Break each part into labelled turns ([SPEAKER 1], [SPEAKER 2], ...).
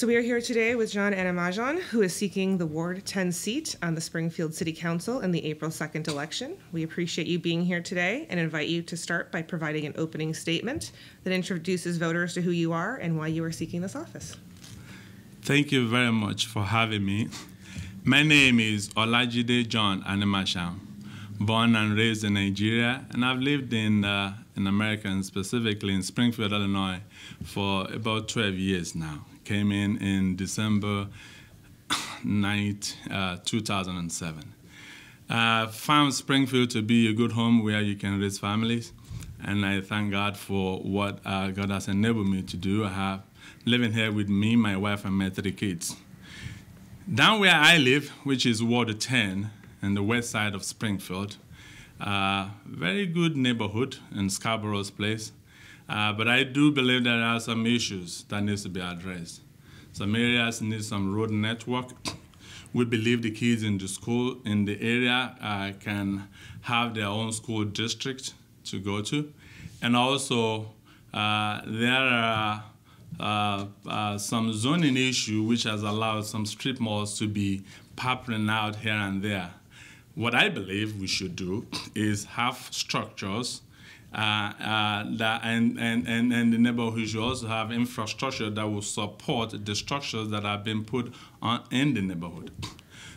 [SPEAKER 1] So we are here today with John Animasaun, who is seeking the Ward 10 seat on the Springfield City Council in the April 2nd election. We appreciate you being here today and invite you to start by providing an opening statement that introduces voters to who you are and why you are seeking this office.
[SPEAKER 2] Thank you very much for having me. My name is Olajide John Animasaun, born and raised in Nigeria, and I've lived in America, and specifically in Springfield, Illinois, for about 12 years now. Came in December 2007. Found Springfield to be a good home where you can raise families, and I thank God for what God has enabled me to do. I have living here with me, my wife, and my 3 kids. Down where I live, which is Ward 10, in the west side of Springfield, very good neighborhood in Scarborough's place. But I do believe there are some issues that needs to be addressed. Some areas need some road network. We believe the kids in the school in the area can have their own school district to go to. And also, there are some zoning issue which has allowed some strip malls to be popping out here and there. What I believe we should do is have structures and the neighborhood should also have infrastructure that will support the structures that have been put on in the neighborhood.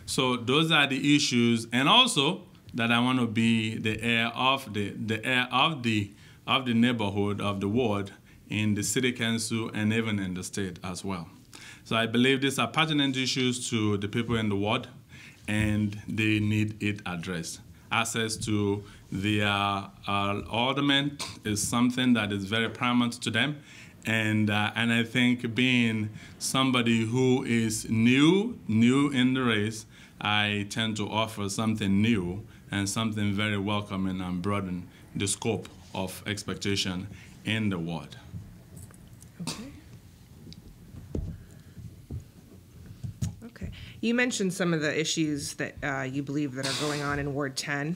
[SPEAKER 2] So those are the issues, and also that I want to be the heir of the neighborhood of the ward in the city council and even in the state as well. So I believe these are pertinent issues to the people in the ward, and they need it addressed. Access to the aldermen is something that is very paramount to them, and I think being somebody who is new in the race, I tend to offer something new and something very welcoming and broaden the scope of expectation in the ward.
[SPEAKER 1] Okay. You mentioned some of the issues that you believe that are going on in Ward 10.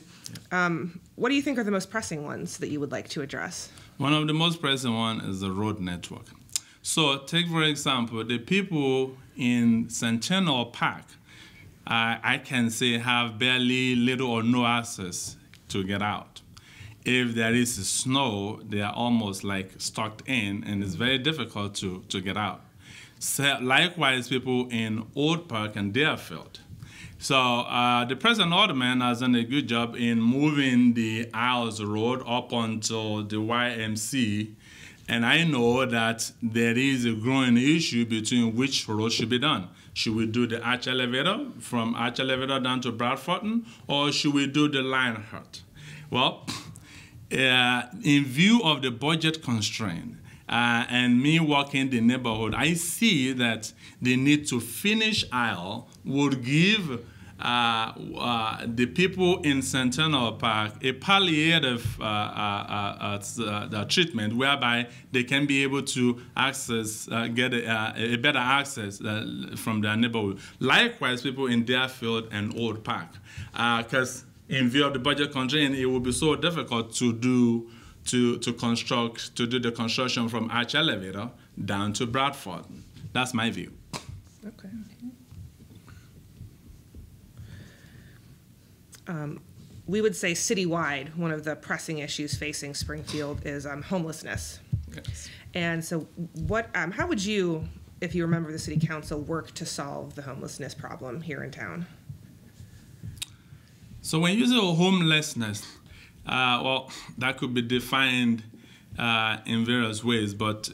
[SPEAKER 1] What do you think are the most pressing ones that you would like to address?
[SPEAKER 2] One of the most pressing ones is the road network. So take, for example, the people in Centennial Park, I can say have barely little or no access to get out. If there is snow, they are almost like stuck in, and it's very difficult to get out. So, likewise, people in Old Park and Deerfield. So the present alderman has done a good job in moving the Isles Road up until the YMC, and I know that there is a growing issue between which road should be done. Should we do the arch elevator from arch elevator down to Bradforton, or should we do the Lionheart? Well, in view of the budget constraint, and me walking the neighborhood, I see that the need to finish aisle would give the people in Centennial Park a palliative treatment whereby they can be able to access, get a better access from their neighborhood. Likewise, people in Deerfield and Old Park, because in view of the budget constraint, it will be so difficult to do the construction from arch elevator down to Bradford. That's my view.
[SPEAKER 1] Okay. We would say citywide, one of the pressing issues facing Springfield is homelessness.
[SPEAKER 2] Yes.
[SPEAKER 1] And so how would you, if you remember the city council, work to solve the homelessness problem here in town?
[SPEAKER 2] So when you say homelessness, well, that could be defined in various ways, but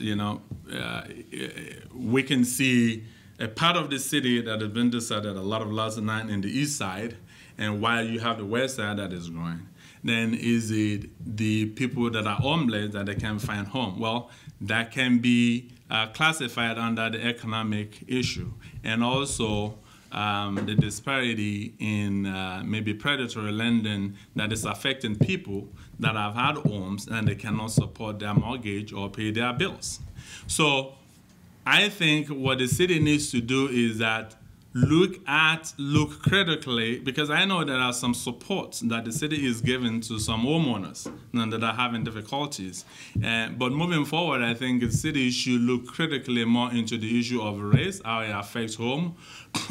[SPEAKER 2] we can see a part of the city that has been decided, a lot of lots of land in the east side, and while you have the west side that is growing. Then is it the people that are homeless that they can find home? Well, that can be classified under the economic issue, and also the disparity in maybe predatory lending that is affecting people that have had homes and they cannot support their mortgage or pay their bills. So I think what the city needs to do is that look critically, because I know there are some supports that the city is giving to some homeowners that are having difficulties. But moving forward, I think the city should look critically more into the issue of race, how it affects home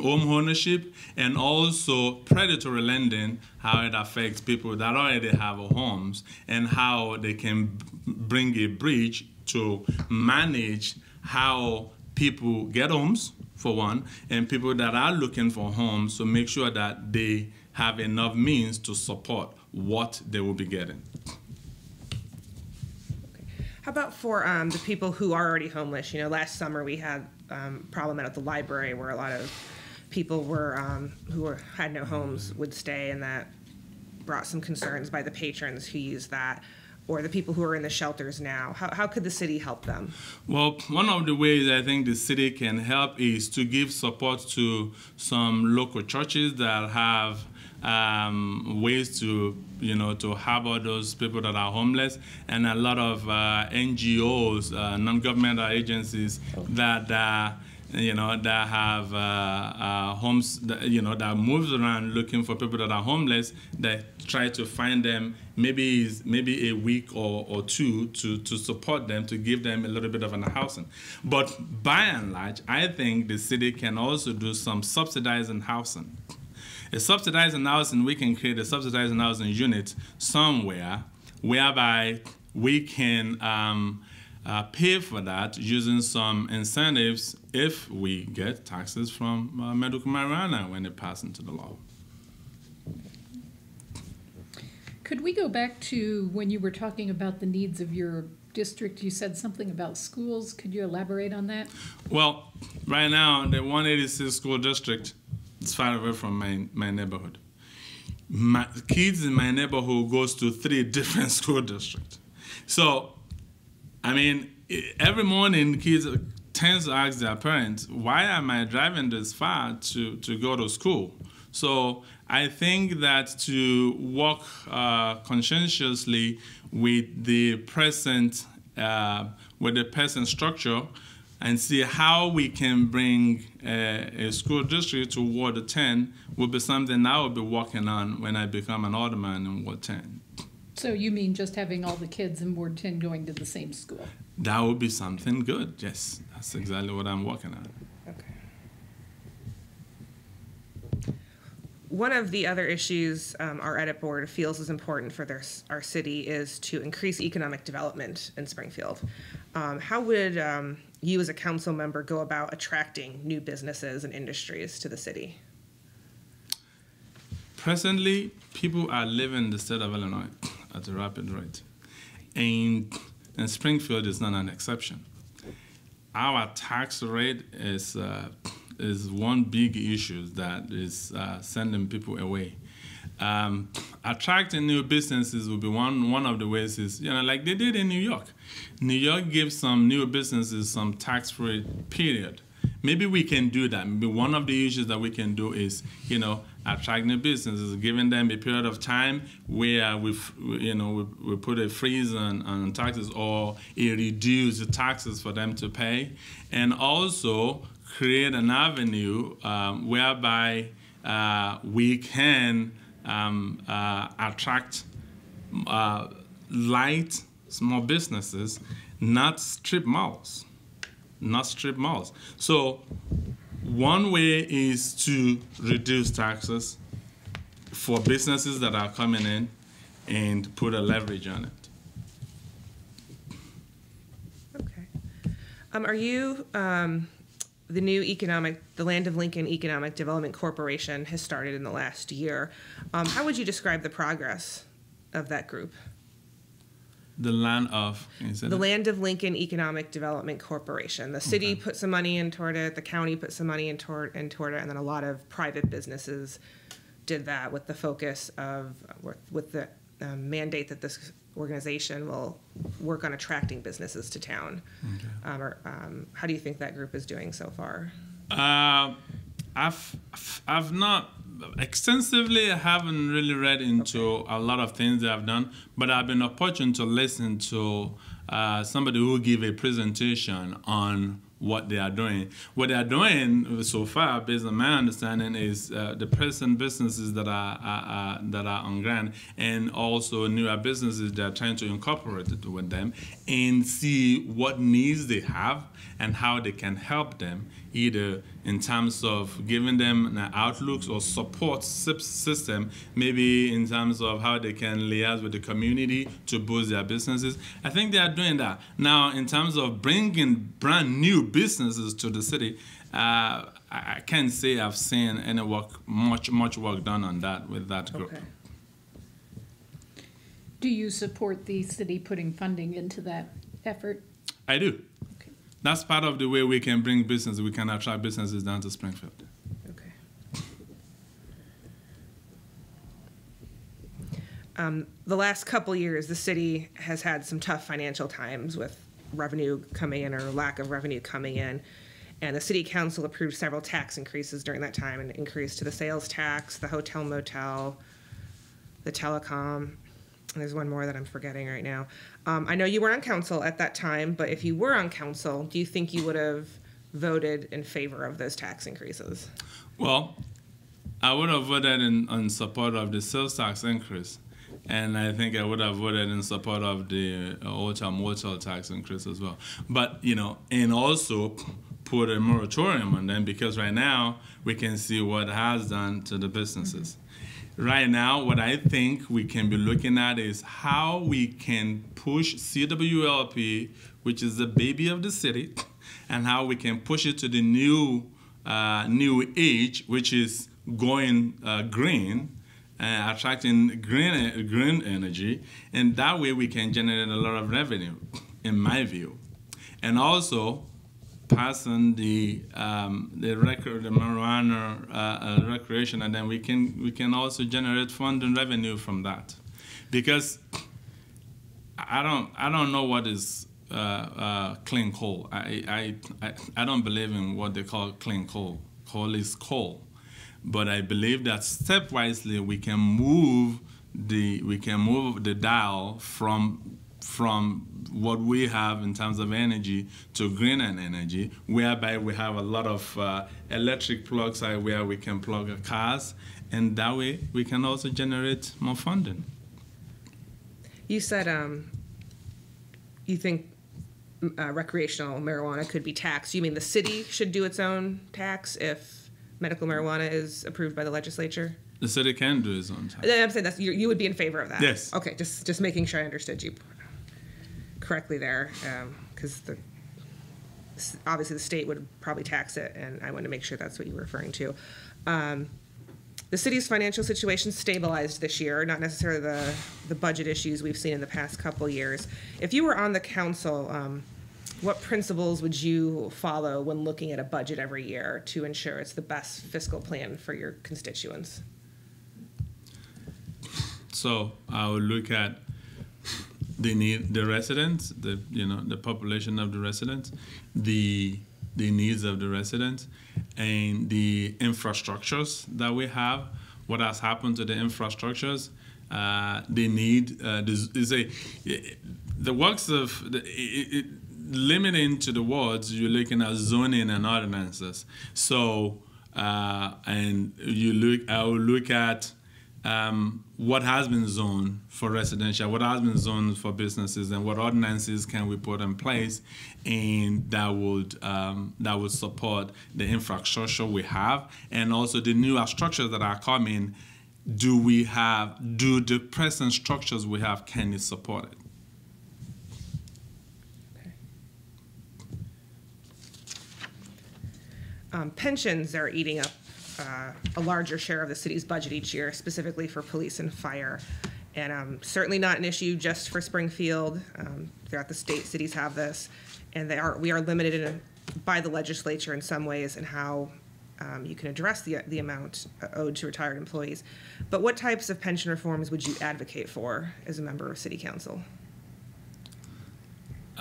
[SPEAKER 2] ownership, and also predatory lending, how it affects people that already have homes, and how they can bring a bridge to manage how people get homes, for one, and people that are looking for homes, to make sure that they have enough means to support what they will be getting.
[SPEAKER 1] Okay. How about for the people who are already homeless? You know, last summer we had a problem at the library where a lot of people were had no homes would stay, and that brought some concerns by the patrons who use that, or the people who are in the shelters now. How could the city help them?
[SPEAKER 2] Well, one of the ways I think the city can help is to give support to some local churches that have ways to, to harbor those people that are homeless, and a lot of NGOs, non-governmental agencies that that have homes, that moves around looking for people that are homeless, that try to find them maybe a week or two to support them, to give them a little bit of an housing. But by and large, I think the city can also do some subsidizing housing. A subsidizing housing, we can create a subsidizing housing unit somewhere whereby we can pay for that using some incentives if we get taxes from medical marijuana when it passes into the law.
[SPEAKER 3] Could we go back to when you were talking about the needs of your district? You said something about schools. Could you elaborate on that?
[SPEAKER 2] Well, right now, the 186 school district is far away from my neighborhood. My kids in my neighborhood goes to 3 different school districts. So, I mean, every morning kids tend to ask their parents, why am I driving this far to go to school? So I think that to work conscientiously with the present structure and see how we can bring a school district to Ward 10 will be something I will be working on when I become an alderman in Ward 10.
[SPEAKER 3] So you mean just having all the kids in Ward 10 going to the same school?
[SPEAKER 2] That would be something good, yes. That's exactly what I'm working on.
[SPEAKER 1] Okay. One of the other issues our edit board feels is important for our city is to increase economic development in Springfield. How would you as a council member go about attracting new businesses and industries to the city?
[SPEAKER 2] Presently, people are leaving the state of Illinois at a rapid rate, and Springfield is not an exception. Our tax rate is one big issue that is sending people away. Attracting new businesses will be one of the ways is, like they did in New York. New York gives some new businesses some tax-free period. Maybe we can do that. Maybe one of the issues that we can do is, attract new businesses, giving them a period of time where we put a freeze on taxes or a reduce taxes for them to pay, and also create an avenue whereby we can attract light small businesses, not strip malls. So one way is to reduce taxes for businesses that are coming in and put a leverage on it.
[SPEAKER 1] Okay. Are you, the Land of Lincoln Economic Development Corporation has started in the last year. How would you describe the progress of that group?
[SPEAKER 2] The Land of
[SPEAKER 1] Lincoln Economic Development Corporation. The city put some money in toward it, the county put some money in toward it, and then a lot of private businesses did that with the focus of, with the mandate that this organization will work on attracting businesses to town. Okay. How do you think that group is doing so far?
[SPEAKER 2] I've not extensively. I haven't really read into a lot of things they have done, but I've been opportune to listen to somebody who gave a presentation on what they are doing. What they are doing so far, based on my understanding, is the present businesses that are on grant, and also newer businesses that are trying to incorporate it with them and see what needs they have and how they can help them, either in terms of giving them an outlooks or support system, maybe in terms of how they can liaise with the community to boost their businesses. I think they are doing that. Now, in terms of bringing brand new businesses to the city, I can't say I've seen any much work done on that with that group.
[SPEAKER 3] Okay. Do you support the city putting funding into that effort?
[SPEAKER 2] I do.
[SPEAKER 3] Okay.
[SPEAKER 2] That's part of the way we can bring business, we can attract businesses down to Springfield.
[SPEAKER 1] Okay. The last couple years, the city has had some tough financial times with revenue coming in or lack of revenue coming in. And the city council approved several tax increases during that time, an increase to the sales tax, the hotel motel, the telecom. And there's one more that I'm forgetting right now. I know you weren't on council at that time, but if you were on council, do you think you would have voted in favor of those tax increases?
[SPEAKER 2] Well, I would have voted in support of the sales tax increase. And I think I would have voted in support of the hotel motel tax increase as well. But, and also put a moratorium on them, because right now we can see what it has done to the businesses. Right now, what I think we can be looking at is how we can push CWLP, which is the baby of the city, and how we can push it to the new age, which is going green, attracting green energy, and that way we can generate a lot of revenue, in my view. And also passing the marijuana recreation, and then we can also generate funding revenue from that, because I don't know what is clean coal. I don't believe in what they call clean coal. Coal is coal, but I believe that stepwisely we can move the dial from what we have in terms of energy to greener energy, whereby we have a lot of electric plugs where we can plug our cars, and that way we can also generate more funding.
[SPEAKER 1] You said you think recreational marijuana could be taxed. You mean the city should do its own tax if medical marijuana is approved by the legislature?
[SPEAKER 2] The city can do its own tax.
[SPEAKER 1] I'm saying you would be in favor of that.
[SPEAKER 2] Yes.
[SPEAKER 1] Okay, just making sure I understood you correctly there, because obviously the state would probably tax it, and I want to make sure that's what you were referring to. The city's financial situation stabilized this year, not necessarily the budget issues we've seen in the past couple years. If you were on the council, what principles would you follow when looking at a budget every year to ensure it's the best fiscal plan for your constituents?
[SPEAKER 2] So I would look at the residents, the population of the residents, the needs of the residents, and the infrastructures that we have. What has happened to the infrastructures? They need the works of limiting to the wards. You're looking at zoning and ordinances. So and I will look at what has been zoned for residential, what has been zoned for businesses, and what ordinances can we put in place, and that would support the infrastructure we have, and also the newer structures that are coming. Do the present structures we have, can it support it?
[SPEAKER 1] Okay. Pensions are eating up a larger share of the city's budget each year, specifically for police and fire. And certainly not an issue just for Springfield. Throughout the state, cities have this. And we are limited by the legislature in some ways in how you can address the amount owed to retired employees. But what types of pension reforms would you advocate for as a member of City Council?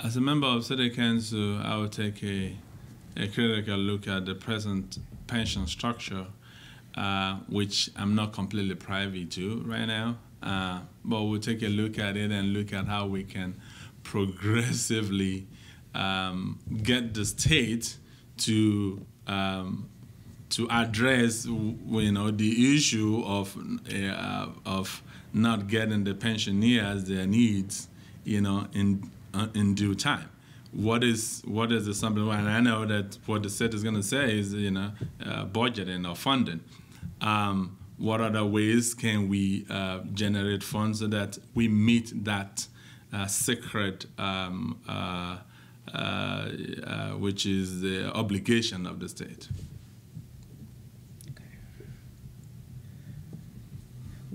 [SPEAKER 2] As a member of City Council, I would take a critical look at the present pension structure, which I'm not completely privy to right now, but we'll take a look at it and look at how we can progressively get the state to address, the issue of not getting the pensioners their needs, in due time. What is the something? And I know that what the state is going to say is, budgeting or funding. What other ways can we generate funds so that we meet that sacred, which is the obligation of the state?
[SPEAKER 1] Okay.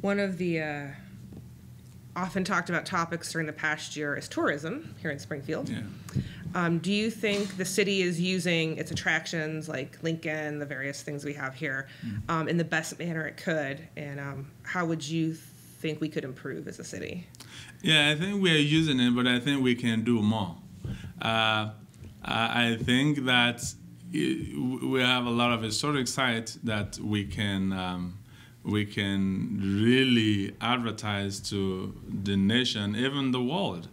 [SPEAKER 1] One of the often talked about topics during the past year is tourism here in Springfield.
[SPEAKER 2] Yeah.
[SPEAKER 1] Do you think the city is using its attractions like Lincoln, the various things we have here, in the best manner it could? And how would you think we could improve as a city?
[SPEAKER 2] Yeah, I think we are using it, but I think we can do more. I think that we have a lot of historic sites that we can really advertise to the nation, even the world.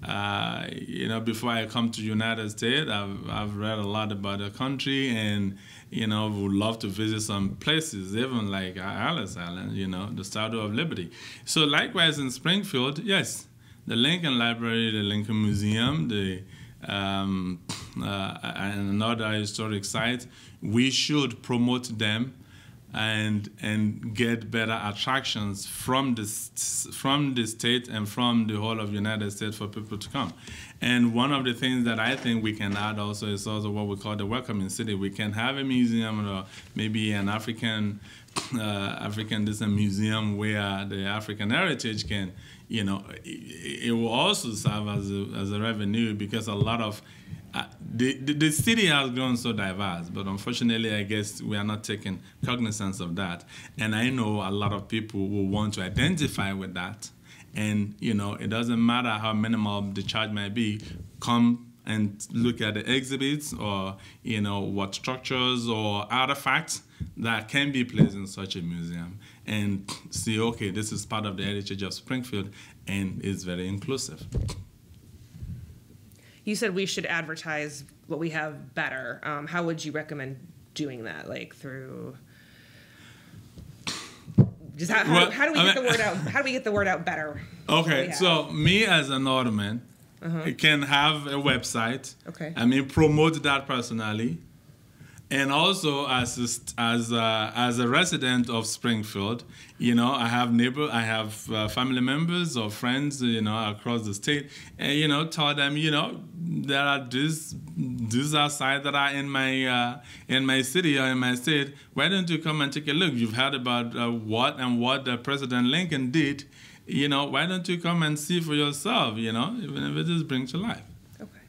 [SPEAKER 2] Before I come to United States, I've read a lot about the country, and would love to visit some places, even like Ellis Island, the Statue of Liberty. So likewise in Springfield, yes, the Lincoln Library, the Lincoln Museum, and another historic site, we should promote them and get better attractions from the state and from the whole of the United States for people to come. And one of the things that I think we can add also is also what we call the welcoming city. We can have a museum or maybe an African museum where the African heritage can, it will also serve as a revenue, because a lot of the city has grown so diverse, but unfortunately, I guess we are not taking cognizance of that. And I know a lot of people will want to identify with that. And, it doesn't matter how minimal the charge might be, come and look at the exhibits or, what structures or artifacts that can be placed in such a museum and see, okay, this is part of the heritage of Springfield, and it's very inclusive.
[SPEAKER 1] You said we should advertise what we have better. How would you recommend doing that? Like through just how do we get the word out? How do we get the word out better?
[SPEAKER 2] Okay, so me as an alderman can have a website.
[SPEAKER 1] Okay.
[SPEAKER 2] Promote that personally, and also as a resident of Springfield, I have family members or friends, across the state, and tell them, there are these are sites that are in my city or in my state. Why don't you come and take a look? You've heard about what President Lincoln did. Why don't you come and see for yourself? Even if it is bring to life.
[SPEAKER 1] Okay.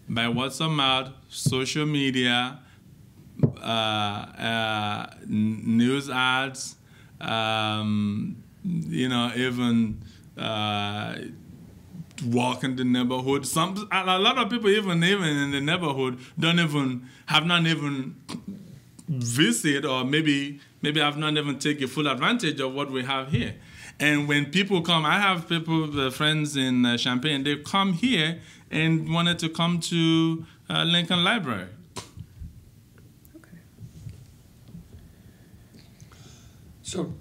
[SPEAKER 2] By word of mouth, social media, news ads, even walk in the neighborhood. A lot of people even in the neighborhood have not even visit, or maybe have not even taken full advantage of what we have here. And when people come, I have friends in Champaign, they come here and wanted to come to Lincoln Library.
[SPEAKER 1] Okay.
[SPEAKER 4] So,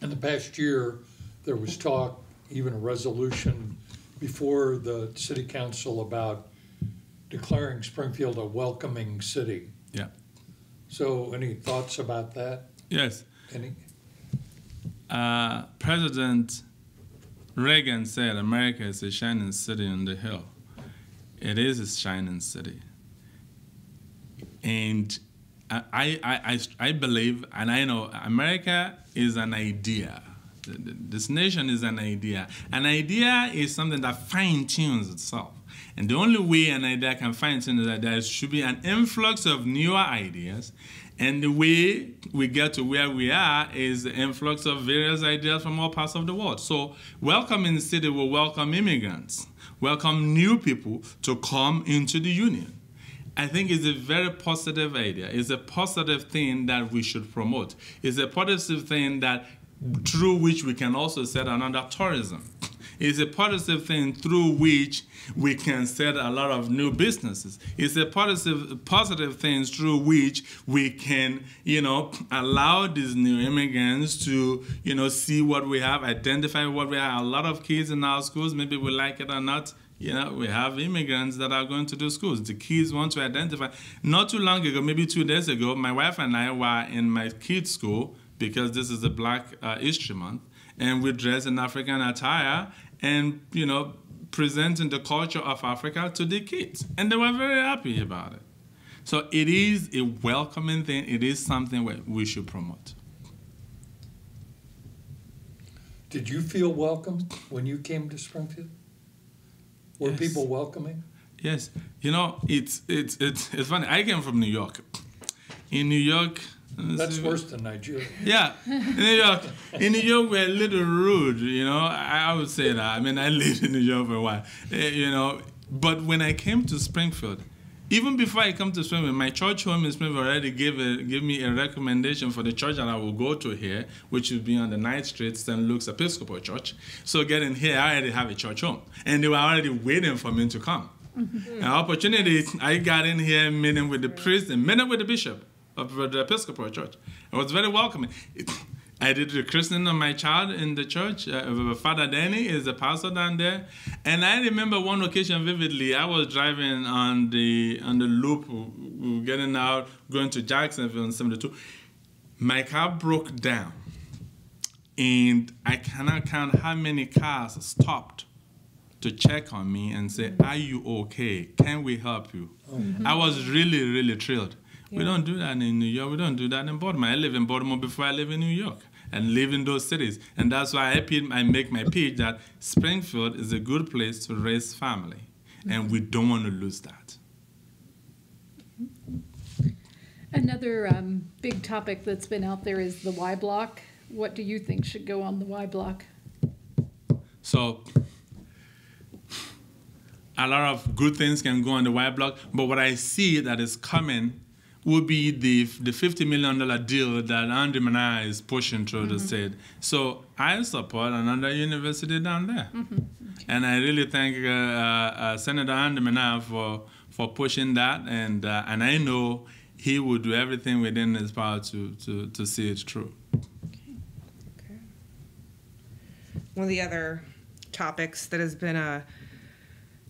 [SPEAKER 4] in the past year, there was talk, even a resolution before the city council about declaring Springfield a welcoming city.
[SPEAKER 2] Yeah.
[SPEAKER 4] So, any thoughts about that?
[SPEAKER 2] Yes.
[SPEAKER 4] Any?
[SPEAKER 2] President Reagan said America is a shining city on the hill. It is a shining city. And I believe, and I know, America is an idea. This nation is an idea. An idea is something that fine-tunes itself. And the only way an idea can fine-tune is that there should be an influx of newer ideas. And the way we get to where we are is the influx of various ideas from all parts of the world. So welcoming the city will welcome immigrants, welcome new people to come into the union. I think it's a very positive idea. It's a positive thing that we should promote. It's a positive thing that through which we can also set another tourism. It's a positive thing through which we can start a lot of new businesses. It's a positive thing through which we can, allow these new immigrants to, see what we have, identify what we have. A lot of kids in our schools, maybe we like it or not, we have immigrants that are going to do schools. The kids want to identify. Not too long ago, maybe 2 days ago, my wife and I were in my kids' school because this is a Black History Month, and we dressed in African attire and, presenting the culture of Africa to the kids. And they were very happy about it. So it is a welcoming thing. It is something we should promote.
[SPEAKER 4] Did you feel welcome when you came to Springfield? Were
[SPEAKER 2] Yes.
[SPEAKER 4] people welcoming?
[SPEAKER 2] Yes, it's funny. I came from New York. In New York,
[SPEAKER 4] That's worse than Nigeria.
[SPEAKER 2] yeah, in New York, we're a little rude. I would say that. I mean, I lived in New York for a while. But when I came to Springfield, even before I come to Springfield, my church home in Springfield already gave me a recommendation for the church that I will go to here, which would be on the 9th Street, St. Luke's Episcopal Church. So getting here, I already have a church home. And they were already waiting for me to come. An opportunity, I got in here meeting with the priest and meeting with the bishop of the Episcopal Church. It was very welcoming. I did the christening of my child in the church. Father Danny is the pastor down there. And I remember one occasion vividly. I was driving on the loop, we were getting out, going to Jacksonville in 72. My car broke down. And I cannot count how many cars stopped to check on me and say, "Are you okay? Can we help you?" I was really, really thrilled. We don't do that in New York. We don't do that in Baltimore. I live in Baltimore before I live in New York and live in those cities. And that's why I make my pitch that Springfield is a good place to raise family. And we don't want to lose that.
[SPEAKER 3] Another big topic that's been out there is the Y block. What do you think should go on the Y block?
[SPEAKER 2] So a lot of good things can go on the Y block, but what I see that is coming will be the $50 million deal that Animasaun is pushing through the state. So I support another university down there. And I really thank Senator Animasaun for pushing that, and I know he will do everything within his power to see it through.
[SPEAKER 1] Okay. One of the other topics that has been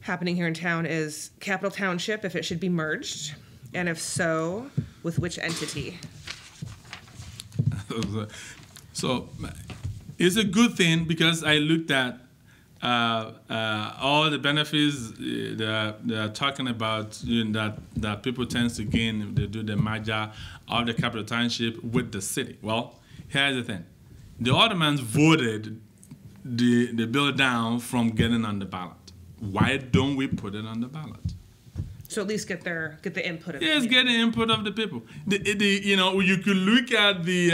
[SPEAKER 1] happening here in town is Capital Township, if it should be merged. And if so, with which entity?
[SPEAKER 2] So it's a good thing because I looked at all the benefits they're talking about that people tend to gain if they do the merger of the Capital Township with the city. Well, here's the thing. The Aldermans voted the bill down from getting on the ballot. Why don't we put it on the ballot?
[SPEAKER 1] So at least get the input of the
[SPEAKER 2] Yes,
[SPEAKER 1] community.
[SPEAKER 2] get the input of the people. You could look at the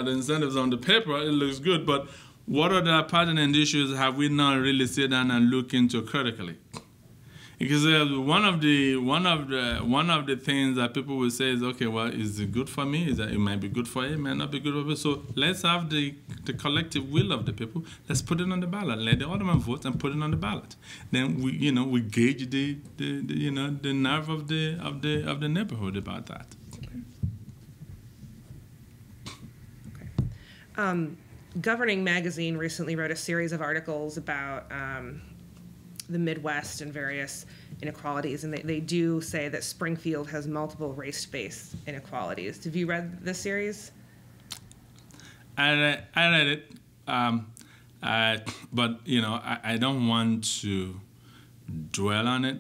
[SPEAKER 2] the incentives on the paper. It looks good, but what are the pertinent issues have we not really sit down and look into critically? Because one of the things that people will say is, okay, well, is it good for me? Is that it might be good for you, it might not be good for me. So let's have the collective will of the people. Let's put it on the ballot. Let the alderman vote and put it on the ballot. Then we gauge the nerve of the neighborhood about that.
[SPEAKER 1] Okay. Governing Magazine recently wrote a series of articles about the Midwest and various inequalities, and they do say that Springfield has multiple race-based inequalities. Have you read this series?
[SPEAKER 2] I read it, but I don't want to dwell on it.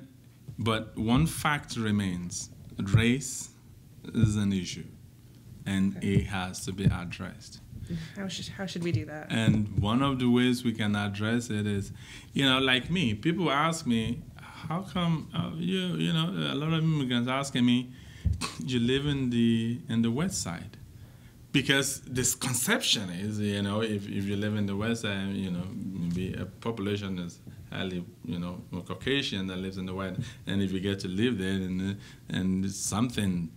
[SPEAKER 2] But one fact remains: race is an issue, and it has to be addressed.
[SPEAKER 1] How should we do that?
[SPEAKER 2] And one of the ways we can address it is, like me, people ask me, how come a lot of immigrants asking me, you live in the West Side? Because this conception is, if you live in the West Side, maybe a population is highly, Caucasian that lives in the West, and if you get to live there, and it's something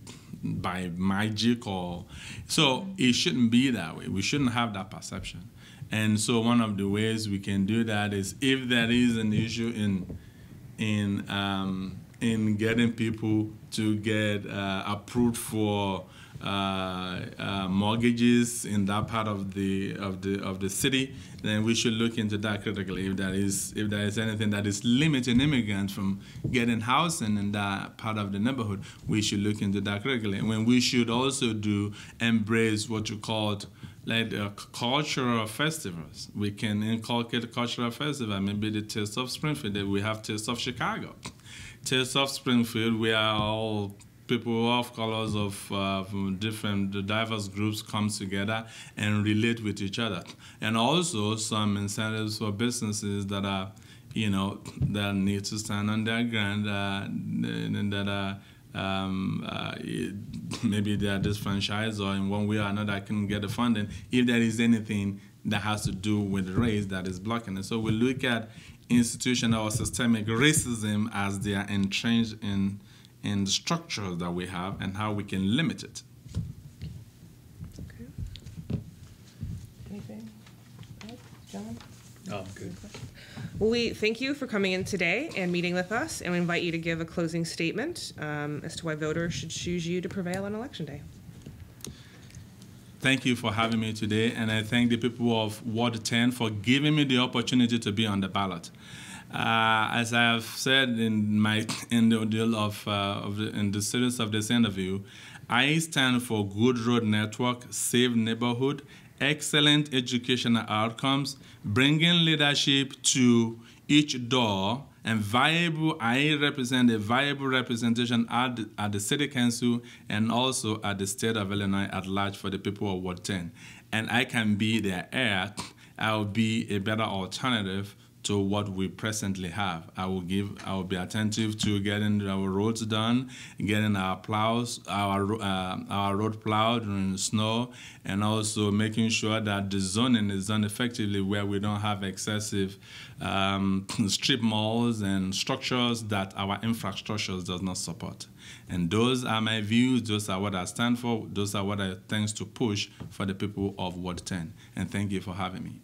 [SPEAKER 2] by magic or so, it shouldn't be that way. We shouldn't have that perception. And so one of the ways we can do that is if there is an issue in getting people to get approved for mortgages in that part of the city, then we should look into that critically. If there is anything that is limiting immigrants from getting housing in that part of the neighborhood, we should look into that critically. When we should also embrace what you called like cultural festivals. We can inculcate cultural festival, maybe the Taste of Springfield. We have Taste of Chicago. Taste of Springfield, we are all people of colors from different diverse groups come together and relate with each other. And also some incentives for businesses that are, that need to stand on their ground, that are maybe they are disfranchised or in one way or another can get the funding if there is anything that has to do with race that is blocking it. So we look at institutional or systemic racism as they are entrenched in the structures that we have and how we can limit it.
[SPEAKER 1] Okay. Anything else, John?
[SPEAKER 4] No, I'm good.
[SPEAKER 1] Well, we thank you for coming in today and meeting with us, and we invite you to give a closing statement as to why voters should choose you to prevail on Election Day.
[SPEAKER 2] Thank you for having me today, and I thank the people of Ward 10 for giving me the opportunity to be on the ballot. As I have said in the series of this interview, I stand for good road network, safe neighborhood, excellent educational outcomes, bringing leadership to each door, and I represent a viable representation at the City Council and also at the state of Illinois at large for the people of Ward 10. And I can be their heir. I will be a better alternative to what we presently have. I will be attentive to getting our roads done, getting our road plowed during snow, and also making sure that the zoning is done effectively where we don't have excessive strip malls and structures that our infrastructure does not support. And those are my views, those are what I stand for, those are what I tend to push for the people of Ward 10. And thank you for having me.